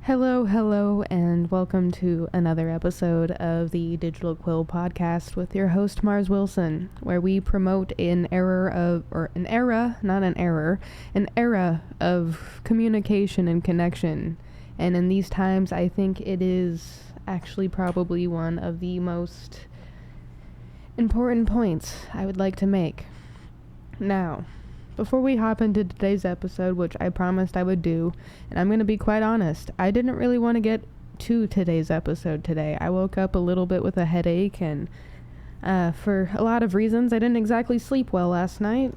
Hello, and welcome to another episode of the Digital Quill podcast with your host Mars Wilson, where we promote an era of communication and connection. And in these times, I think it is actually probably one of the most important points I would like to make. Now, before we hop into today's episode, which I promised I would do, and I'm going to be quite honest, I didn't really want to get to today's episode today. I woke up a little bit with a headache, and for a lot of reasons, I didn't exactly sleep well last night.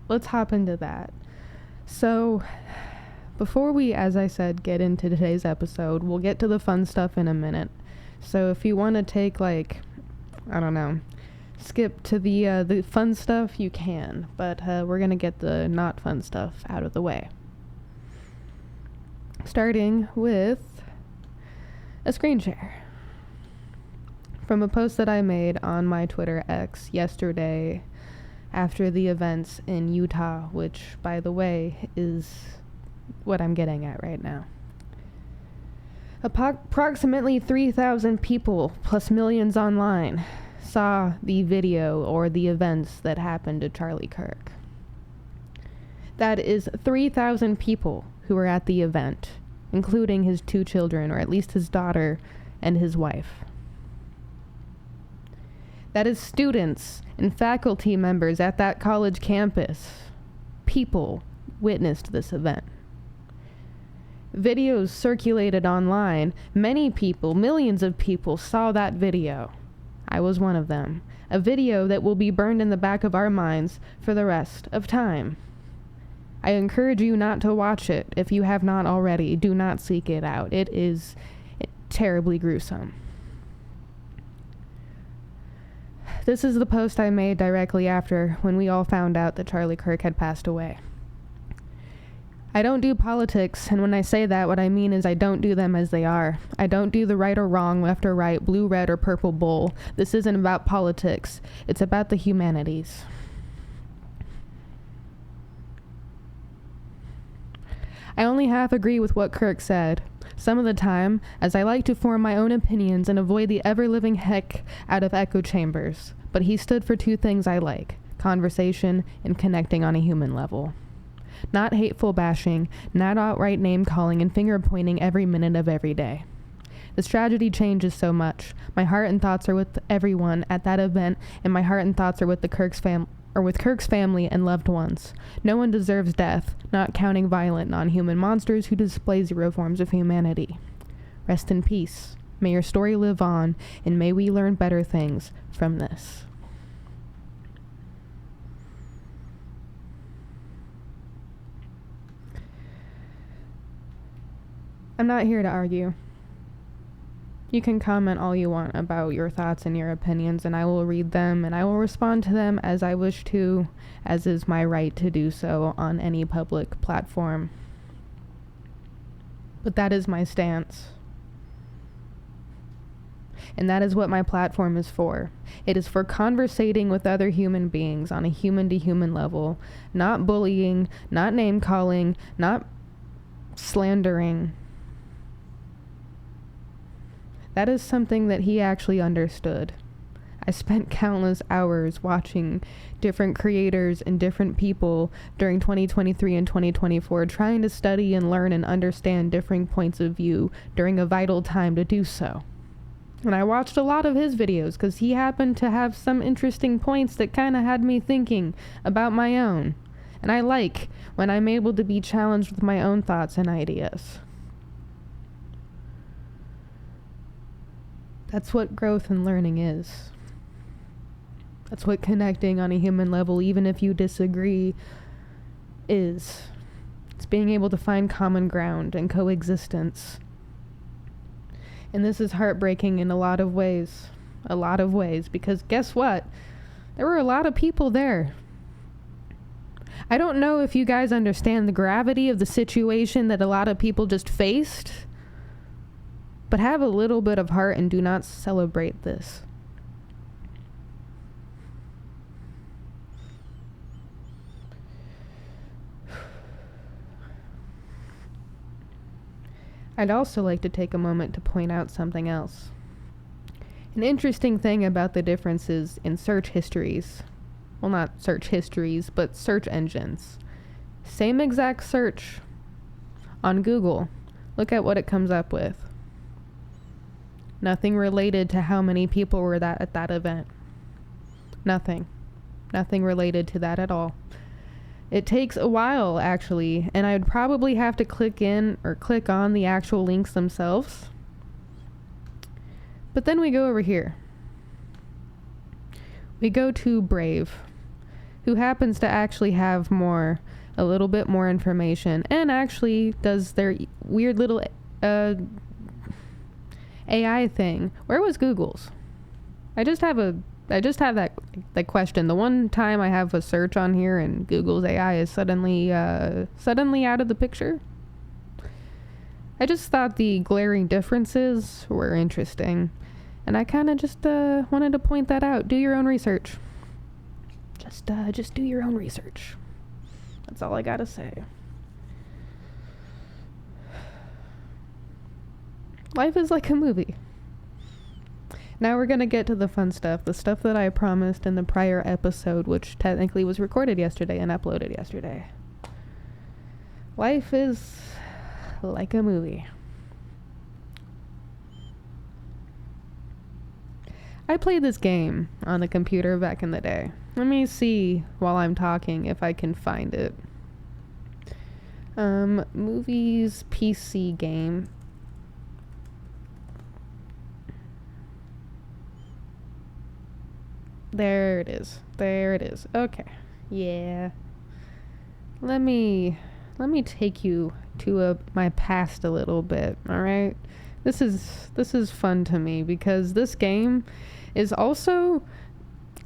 Let's hop into that. So, before we, as I said, get into today's episode, we'll get to the fun stuff in a minute. So if you want to take, skip to the fun stuff, you can, but we're gonna get the not fun stuff out of the way. Starting with a screen share from a post that I made on my Twitter X yesterday after the events in Utah, which, by the way, is what I'm getting at right now. Approximately 3,000 people, plus millions online, saw the video or the events that happened to Charlie Kirk. That is 3,000 people who were at the event, including his 2 children, or at least his daughter and his wife. That is students and faculty members at that college campus. People witnessed this event. Videos circulated online. Many people, millions of people, saw that video. I was one of them. A video that will be burned in the back of our minds for the rest of time. I encourage you not to watch it. If you have not already, do not seek it out. It is terribly gruesome. This is the post I made directly after when we all found out that Charlie Kirk had passed away. I don't do politics, and when I say that, what I mean is I don't do them as they are. I don't do the right or wrong, left or right, blue, red, or purple bowl. This isn't about politics. It's about the humanities. I only half agree with what Kirk said. Some of the time, as I like to form my own opinions and avoid the ever-living heck out of echo chambers. But he stood for 2 things I like: conversation and connecting on a human level. Not hateful bashing, not outright name-calling and finger-pointing every minute of every day. This tragedy changes so much. My heart and thoughts are with everyone at that event, and my heart and thoughts are with Kirk's family and loved ones. No one deserves death, not counting violent, non-human monsters who display 0 forms of humanity. Rest in peace. May your story live on, and may we learn better things from this. I'm not here to argue. You can comment all you want about your thoughts and your opinions, and I will read them, and I will respond to them as I wish to, as is my right to do so on any public platform. But that is my stance. And that is what my platform is for. It is for conversating with other human beings on a human-to-human level, not bullying, not name-calling, not slandering. That is something that he actually understood. I spent countless hours watching different creators and different people during 2023 and 2024 trying to study and learn and understand different points of view during a vital time to do so. And I watched a lot of his videos because he happened to have some interesting points that kind of had me thinking about my own. And I like when I'm able to be challenged with my own thoughts and ideas. That's what growth and learning is. That's what connecting on a human level, even if you disagree, is. It's being able to find common ground and coexistence. And this is heartbreaking in a lot of ways, because guess what? There were a lot of people there. I don't know if you guys understand the gravity of the situation that a lot of people just faced, but have a little bit of heart and do not celebrate this. I'd also like to take a moment to point out something else. An interesting thing about the differences in search histories, well, not search histories, but search engines. Same exact search on Google. Look at what it comes up with. Nothing related to how many people were at that event. Nothing. Nothing related to that at all. It takes a while, actually, and I'd probably have to click in or click on the actual links themselves. But then we go over here. We go to Brave, who happens to actually have a little bit more information, and actually does their weird little AI thing. Where was Google's? I just have that question. The one time I have a search on here and Google's AI is suddenly out of the picture. I just thought the glaring differences were interesting, and I kind of just wanted to point that out. Do your own research. Just do your own research. That's all I gotta say. Life is like a movie. Now we're gonna get to the fun stuff, the stuff that I promised in the prior episode, which technically was recorded yesterday and uploaded yesterday. Life is like a movie. I played this game on the computer back in the day. Let me see while I'm talking if I can find it. Movies PC game. There it is. Okay. Yeah. Let me take you to my past a little bit, all right? This is fun to me because this game is also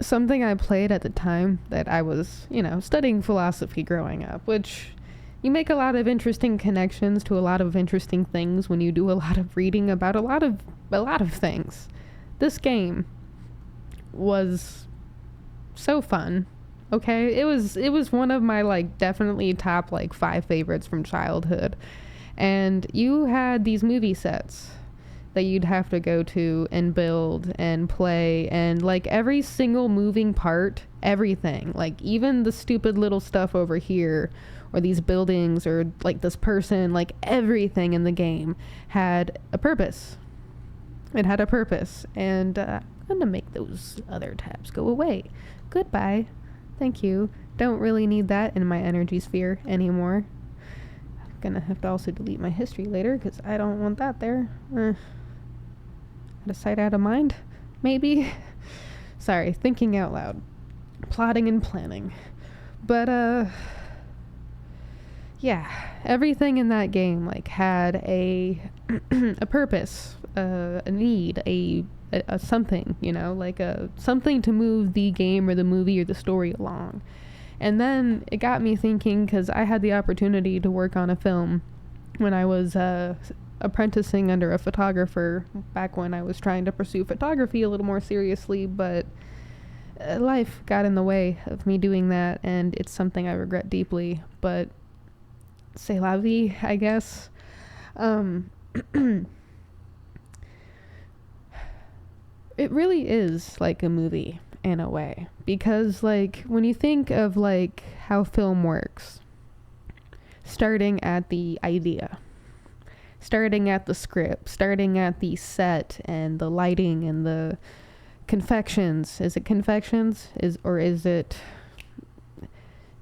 something I played at the time that I was, studying philosophy growing up, which you make a lot of interesting connections to a lot of interesting things when you do a lot of reading about a lot of things. This game was so fun. Okay, it was one of my definitely top 5 favorites from childhood. And you had these movie sets that you'd have to go to and build and play, and every single moving part, everything, even the stupid little stuff over here or these buildings or this person, everything in the game had a purpose. It had a purpose, and I'm gonna make those other tabs go away. Goodbye. Thank you. Don't really need that in my energy sphere anymore. I'm gonna have to also delete my history later because I don't want that there. Out of sight, out of mind, maybe. Sorry, thinking out loud, plotting and planning. But yeah, everything in that game had a a purpose, a need, a something, something to move the game or the movie or the story along. And then it got me thinking, because I had the opportunity to work on a film when I was apprenticing under a photographer back when I was trying to pursue photography a little more seriously, but life got in the way of me doing that, and it's something I regret deeply, but c'est la vie, I guess. It really is like a movie in a way, because when you think of how film works, starting at the idea, starting at the script, starting at the set and the lighting and the confections. Is it confections? Or is it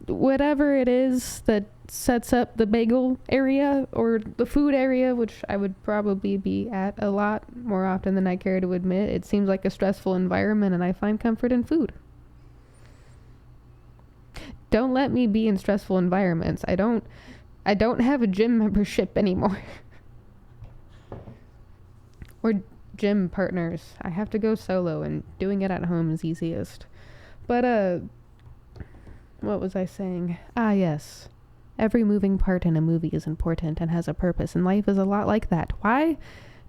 whatever it is that sets up the bagel area or the food area, which I would probably be at a lot more often than I care to admit. It seems like a stressful environment, and I find comfort in food. Don't let me be in stressful environments. I don't have a gym membership anymore. Or gym partners. I have to go solo, and doing it at home is easiest. But what was I saying? Ah, yes. Every moving part in a movie is important and has a purpose, and life is a lot like that. Why?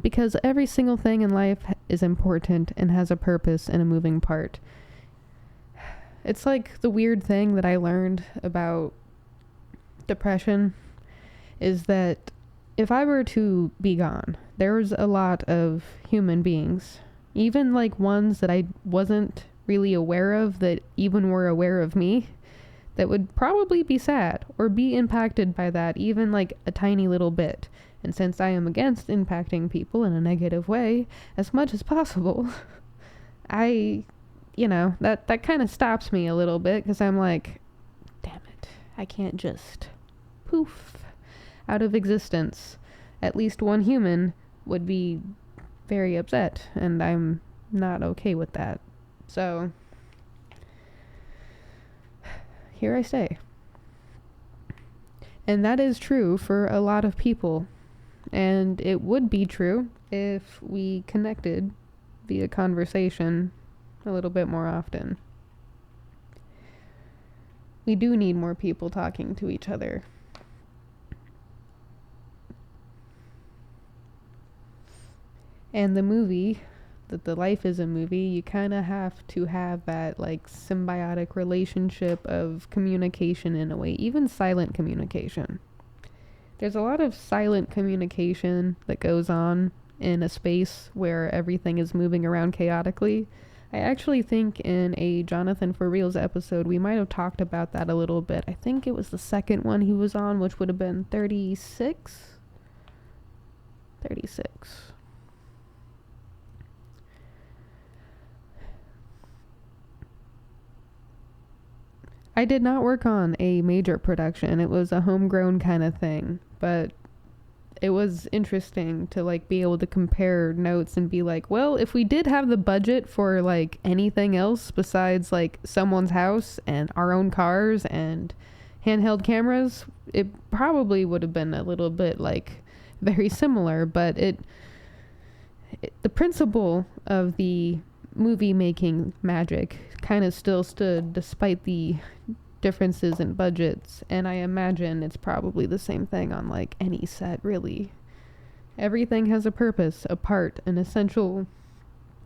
Because every single thing in life is important and has a purpose and a moving part. It's like the weird thing that I learned about depression is that if I were to be gone, there's a lot of human beings, even like ones that I wasn't really aware of that even were aware of me, that would probably be sad or be impacted by that, even like a tiny little bit. And since I am against impacting people in a negative way as much as possible, I, that kind of stops me a little bit, because I'm like, damn it, I can't just poof out of existence. At least one human would be very upset, and I'm not okay with that. So, here I stay. And that is true for a lot of people. And it would be true if we connected via conversation a little bit more often. We do need more people talking to each other. And the movie, that the life is a movie, you kind of have to have that like symbiotic relationship of communication in a way, even silent communication. There's a lot of silent communication that goes on in a space where everything is moving around chaotically. I actually think in a Jonathan for Reals episode, we might have talked about that a little bit. I think it was the second one he was on, which would have been 36. I did not work on a major production. It was a homegrown kind of thing, but it was interesting to like be able to compare notes and be like, well, if we did have the budget for like anything else besides like someone's house and our own cars and handheld cameras, it probably would have been a little bit like very similar, but the principle of the movie making magic kind of still stood despite the differences in budgets, and I imagine it's probably the same thing on like any set, really. Everything has a purpose, a part, an essential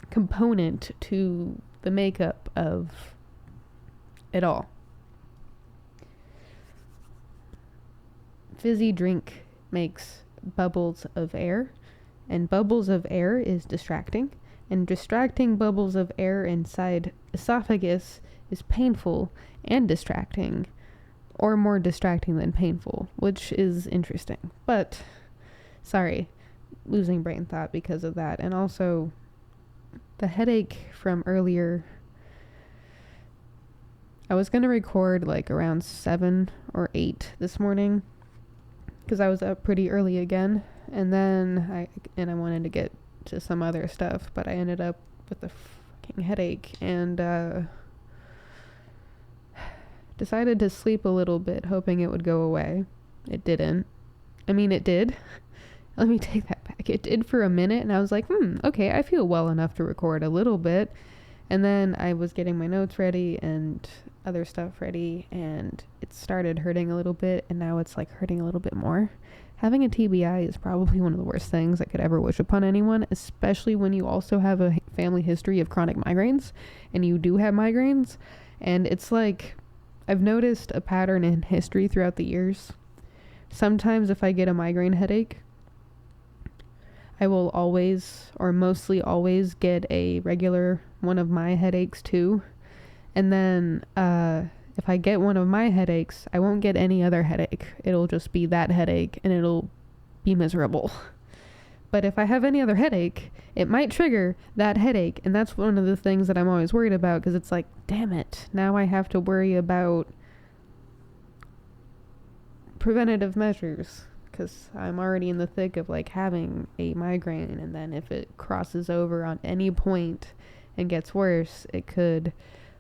component to the makeup of it all. Fizzy drink makes bubbles of air, and bubbles of air is distracting, and distracting bubbles of air inside esophagus is painful and distracting, or more distracting than painful, which is interesting. But, sorry, losing brain thought because of that. And also, the headache from earlier, I was going to record like around 7 or 8 this morning, because I was up pretty early again, and then I wanted to get to some other stuff, but I ended up with a fucking headache, and decided to sleep a little bit, hoping it would go away. It didn't. I mean, it did. Let me take that back. It did for a minute, and I was like, okay, I feel well enough to record a little bit. And then I was getting my notes ready and other stuff ready, and it started hurting a little bit, and now it's like hurting a little bit more. Having a TBI is probably one of the worst things I could ever wish upon anyone, especially when you also have a family history of chronic migraines, and you do have migraines. And it's like, I've noticed a pattern in history throughout the years. Sometimes if I get a migraine headache, I will always, or mostly always, get a regular one of my headaches too. And then if I get one of my headaches, I won't get any other headache. It'll just be that headache, and it'll be miserable. But if I have any other headache, it might trigger that headache. And that's one of the things that I'm always worried about, because it's like, damn it, now I have to worry about preventative measures, because I'm already in the thick of like having a migraine. And then if it crosses over on any point and gets worse, it could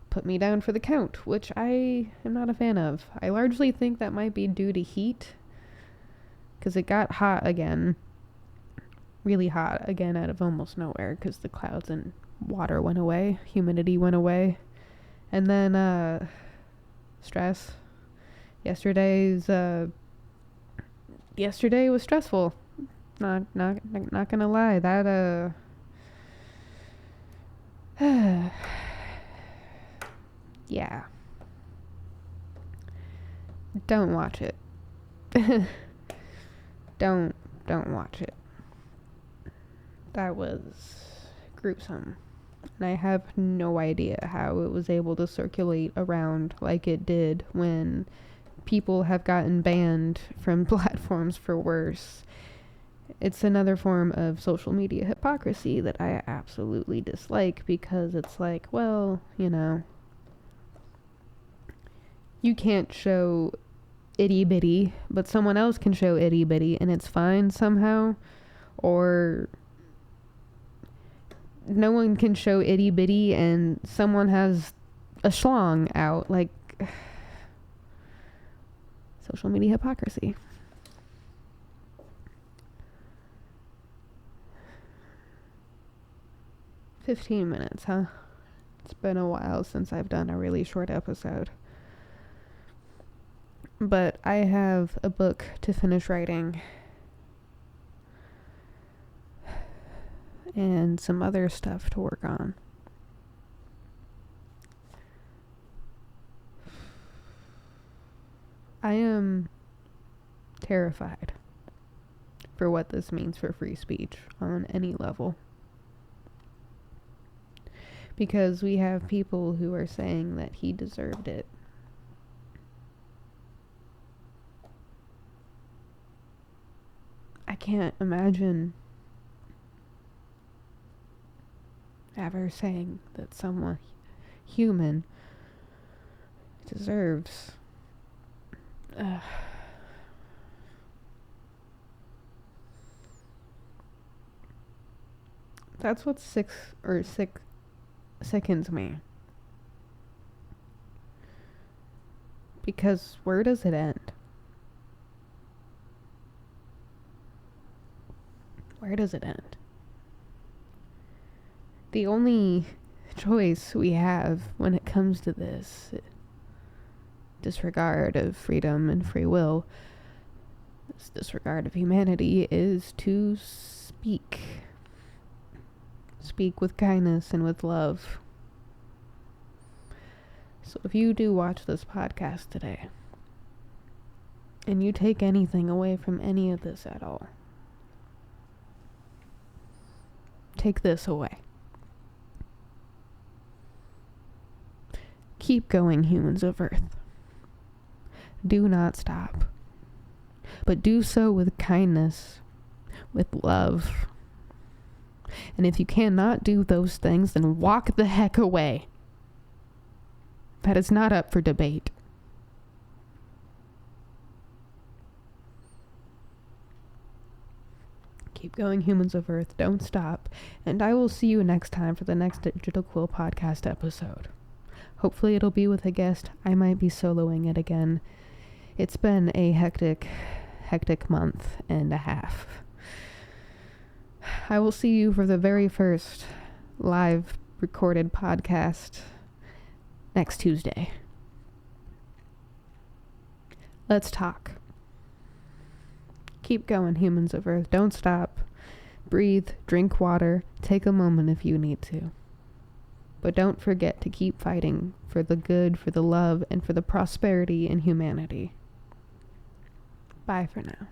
put me down for the count, which I am not a fan of. I largely think that might be due to heat, because it got hot again. Really hot again out of almost nowhere, because the clouds and water went away, humidity went away, and then stress. Yesterday was stressful. Not gonna lie. That yeah. Don't watch it. Don't don't watch it. That was gruesome. And I have no idea how it was able to circulate around like it did when people have gotten banned from platforms for worse. It's another form of social media hypocrisy that I absolutely dislike, because it's like, well, you know, you can't show itty bitty, but someone else can show itty bitty and it's fine somehow. Or no one can show itty bitty and someone has a schlong out. Like, social media hypocrisy. "15 minutes, huh? It's been a while since I've done a really short episode. But I have a book to finish writing. And some other stuff to work on. I am terrified for what this means for free speech on any level. Because we have people who are saying that he deserved it. I can't imagine ever saying that someone human deserves that's what sickens me. Because where does it end? Where does it end? The only choice we have when it comes to this disregard of freedom and free will, this disregard of humanity, is to speak. Speak with kindness and with love. So if you do watch this podcast today, and you take anything away from any of this at all, take this away. Keep going, humans of Earth. Do not stop. But do so with kindness, with love. And if you cannot do those things, then walk the heck away. That is not up for debate. Keep going, humans of Earth. Don't stop. And I will see you next time for the next Digital Quill podcast episode. Hopefully it'll be with a guest. I might be soloing it again. It's been a hectic month and a half. I will see you for the very first live recorded podcast next Tuesday. Let's talk. Keep going, humans of Earth. Don't stop. Breathe, drink water, take a moment if you need to. But don't forget to keep fighting for the good, for the love, and for the prosperity in humanity. Bye for now.